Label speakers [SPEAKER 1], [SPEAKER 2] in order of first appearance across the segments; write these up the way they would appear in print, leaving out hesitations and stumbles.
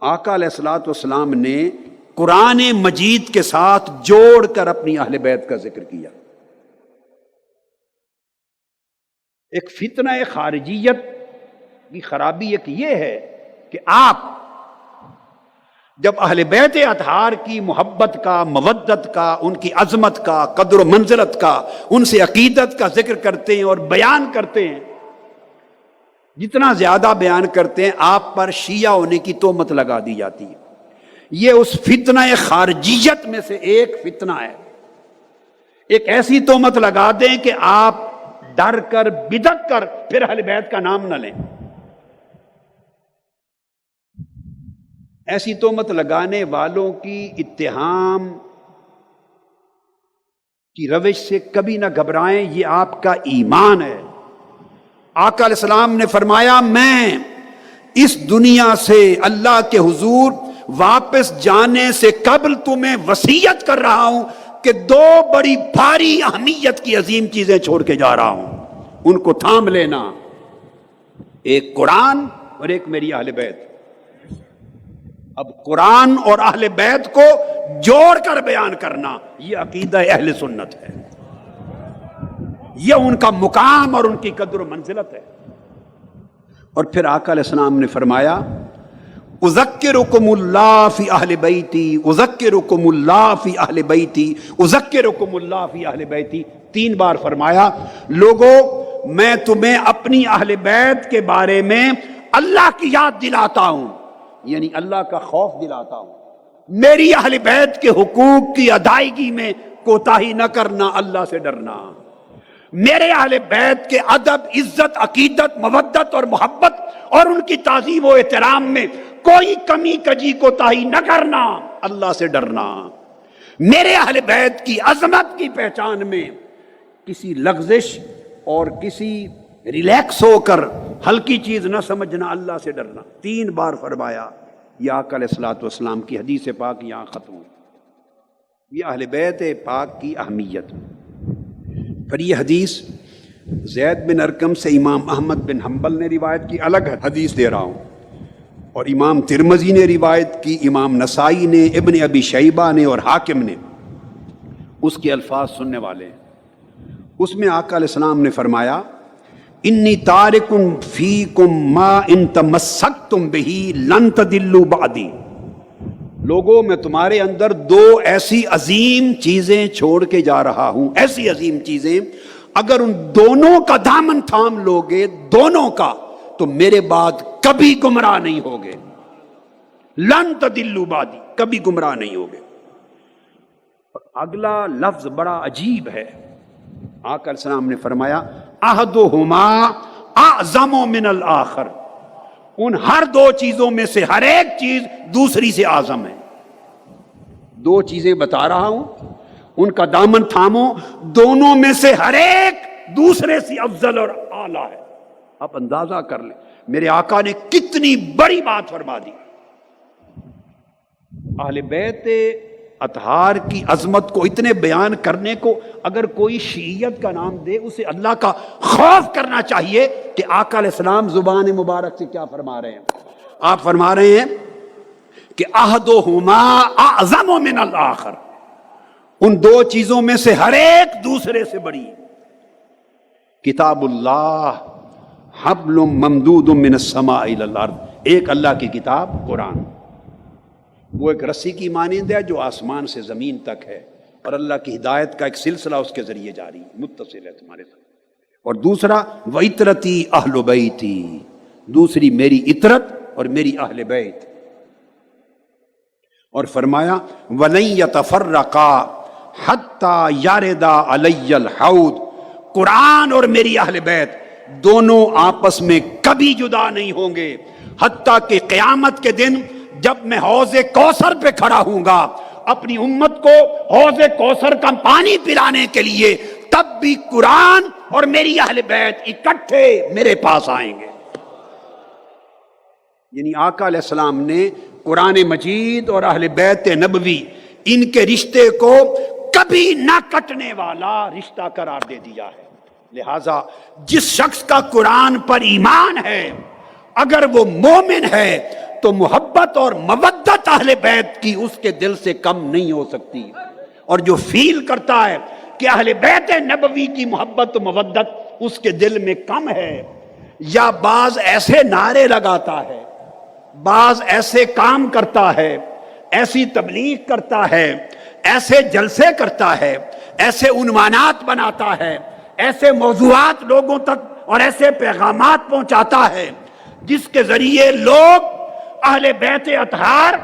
[SPEAKER 1] آقا علیہ الصلوۃ والسلام نے قرآن مجید کے ساتھ جوڑ کر اپنی اہل بیت کا ذکر کیا۔ ایک فتنہ خارجیت کی خرابی ایک یہ ہے کہ آپ جب اہل بیت اطہار کی محبت کا، مودت کا، ان کی عظمت کا، قدر و منزلت کا، ان سے عقیدت کا ذکر کرتے ہیں اور بیان کرتے ہیں، جتنا زیادہ بیان کرتے ہیں آپ پر شیعہ ہونے کی تہمت لگا دی جاتی ہے۔ یہ اس فتنہ خارجیت میں سے ایک فتنہ ہے۔ ایک ایسی تہمت لگا دیں کہ آپ ڈر کر بدعت کر پھر اہل بیت کا نام نہ لیں۔ ایسی تہمت لگانے والوں کی اتہام کی روش سے کبھی نہ گھبرائیں، یہ آپ کا ایمان ہے۔ آقا علیہ السلام نے فرمایا میں اس دنیا سے اللہ کے حضور واپس جانے سے قبل تمہیں وصیت کر رہا ہوں کہ دو بڑی بھاری اہمیت کی عظیم چیزیں چھوڑ کے جا رہا ہوں، ان کو تھام لینا، ایک قرآن اور ایک میری اہل بیت۔ اب قرآن اور اہل بیت کو جوڑ کر بیان کرنا یہ عقیدہ اہل سنت ہے، یہ ان کا مقام اور ان کی قدر و منزلت ہے۔ اور پھر آقا علیہ السلام نے فرمایا اذکرکم اللہ فی اہل بیتی، اذکرکم اللہ فی اہل بیتی، اذکرکم اللہ فی اہل بیتی، 3 بار فرمایا لوگو میں تمہیں اپنی اہل بیت کے بارے میں اللہ کی یاد دلاتا ہوں، یعنی اللہ کا خوف دلاتا ہوں، میری اہل بیت کے حقوق کی ادائیگی میں کوتاہی نہ کرنا، اللہ سے ڈرنا، میرے اہل بیت کے ادب، عزت، عقیدت، مودت اور محبت اور ان کی تعظیم و احترام میں کوئی کمی کجی کوتاہی نہ کرنا، اللہ سے ڈرنا، میرے اہل بیت کی عظمت کی پہچان میں کسی لغزش اور کسی ریلیکس ہو کر ہلکی چیز نہ سمجھنا، اللہ سے ڈرنا، 3 بار فرمایا۔ یہ آقا علیہ الصلوۃ والسلام کی حدیث پاک یہاں ختم ہوئی۔ یہ اہل بیت پاک کی اہمیت۔ پھر یہ حدیث زید بن ارقم سے امام احمد بن حنبل نے روایت کی، الگ حدیث دے رہا ہوں، اور امام ترمذی نے روایت کی، امام نسائی نے، ابن ابی شیبہ نے اور حاکم نے، اس کے الفاظ سننے والے ہیں۔ اس میں آقا علیہ السلام نے فرمایا انی تارک فیکم ما ان تمسکتم بہ لن تضلوا بعدی، لوگوں میں تمہارے اندر 2 ایسی عظیم چیزیں چھوڑ کے جا رہا ہوں، ایسی عظیم چیزیں اگر ان دونوں کا دامن تھام لوگے، دونوں کا، تو میرے بعد کبھی گمراہ نہیں ہوگے، لن تضلوا بعدی، کبھی گمراہ نہیں ہوگے۔ اگلا لفظ بڑا عجیب ہے، آقا علیہ السلام نے فرمایا احدہما اعظم من الآخر، ان ہر 2 چیزوں میں سے ہر ایک چیز دوسری سے اعظم ہے۔ 2 چیزیں بتا رہا ہوں، ان کا دامن تھامو، دونوں میں سے ہر ایک دوسرے سے افضل اور اعلیٰ ہے۔ آپ اندازہ کر لیں میرے آقا نے کتنی بڑی بات فرما دی۔ اہل بیت اطہار کی عظمت کو اتنے بیان کرنے کو اگر کوئی شیعیت کا نام دے، اسے اللہ کا خوف کرنا چاہیے کہ آقا علیہ السلام زبان مبارک سے کیا فرما رہے ہیں۔ آپ فرما رہے ہیں کہ احدہما اعظم من الآخر، ان 2 چیزوں میں سے ہر ایک دوسرے سے بڑی۔ کتاب اللہ حبل ممدود من السماء الى الارض، ایک اللہ کی کتاب قرآن، وہ ایک رسی کی مانند ہے جو آسمان سے زمین تک ہے، اور اللہ کی ہدایت کا ایک سلسلہ اس کے ذریعے جاری متصل ہے تمہارے ساتھ۔ اور دوسرا وَعِتْرَتِي أَهْلُ بَيْتِي، دوسری میری عطرت اور میری اہل بیت۔ اور فرمایا وَلَن يَتَفَرَّقَا حَتَّى يَرِدَ عَلَيَّ الْحَوْض، قرآن اور میری اہل بیت دونوں آپس میں کبھی جدا نہیں ہوں گے، حتیٰ کہ قیامت کے دن جب میں حوض کوثر پہ کھڑا ہوں گا اپنی امت کو حوض کوثر کا پانی پلانے کے لیے، تب بھی قرآن اور میری اہل بیت اکٹھے میرے پاس آئیں گے۔ یعنی آقا علیہ السلام نے قرآن مجید اور اہل بیت نبوی ان کے رشتے کو کبھی نہ کٹنے والا رشتہ قرار دے دیا ہے۔ لہذا جس شخص کا قرآن پر ایمان ہے، اگر وہ مومن ہے تو محبت اور مودت اہل بیت کی اس کے دل سے کم نہیں ہو سکتی. اور جو فیل کرتا ہے کہ اہل بیت نبوی کی محبت و مودت اس کے دل میں کم ہے، یا بعض ایسے نعرے لگاتا ہے، بعض ایسے کام کرتا ہے، ایسی تبلیغ کرتا ہے، ایسے جلسے کرتا ہے، ایسے عنوانات بناتا ہے، ایسے موضوعات لوگوں تک اور ایسے پیغامات پہنچاتا ہے جس کے ذریعے لوگ اہل بیت اطہار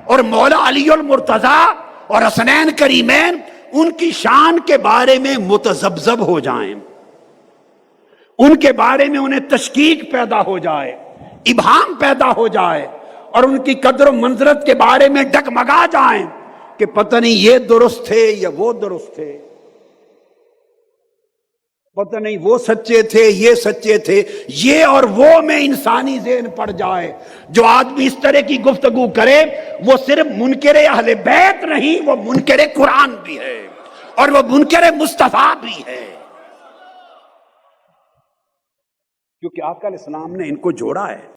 [SPEAKER 1] اور مولا علی المرتضیٰ اور حسنین کریمین ان کی شان کے بارے میں متذبذب ہو جائیں، ان کے بارے میں انہیں تشکیک پیدا ہو جائے، ابہام پیدا ہو جائے، اور ان کی قدر و منزلت کے بارے میں ڈگمگا جائیں کہ پتہ نہیں یہ درست تھے یا وہ درست تھے، پتہ نہیں وہ سچے تھے یہ سچے تھے. یہ اور وہ میں انسانی ذہن پڑ جائے. جو آدمی اس طرح کی گفتگو کرے وہ صرف منکر اہل بیت نہیں، وہ منکر قرآن بھی ہے اور وہ منکر مصطفیٰ بھی ہے، کیونکہ آقا علیہ السلام نے ان کو جوڑا ہے.